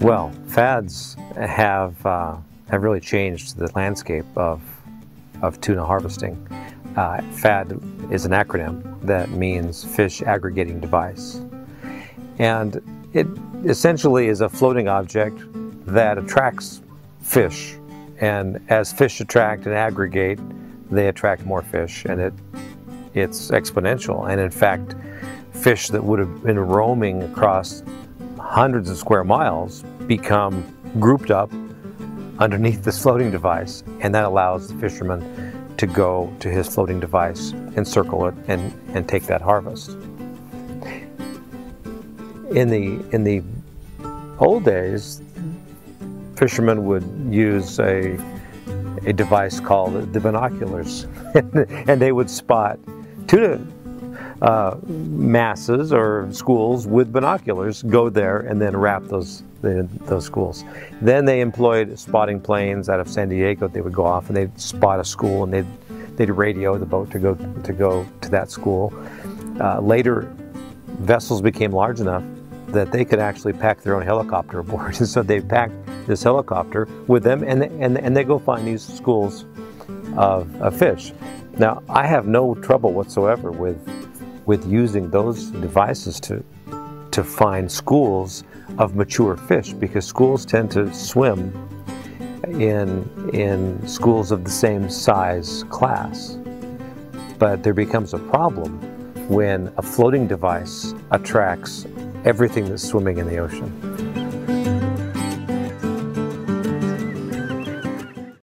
Well, FADs have really changed the landscape of tuna harvesting. FAD is an acronym that means Fish Aggregating Device. And it essentially is a floating object that attracts fish. And as fish attract and aggregate, they attract more fish, and it's exponential. And in fact, fish that would have been roaming across hundreds of square miles become grouped up underneath this floating device, and that allows the fisherman to go to his floating device, encircle it, and take that harvest. In the old days, fishermen would use a device called the binoculars, and they would spot tuna masses or schools with binoculars, go there and then wrap those schools. Then they employed spotting planes out of San Diego. They would go off and they'd spot a school, and they'd radio the boat to go to that school. Later, vessels became large enough that they could actually pack their own helicopter aboard. And so they packed this helicopter with them, and they go find these schools of fish. Now, I have no trouble whatsoever with using those devices to find schools of mature fish, because schools tend to swim in schools of the same size class. But there becomes a problem when a floating device attracts everything that's swimming in the ocean.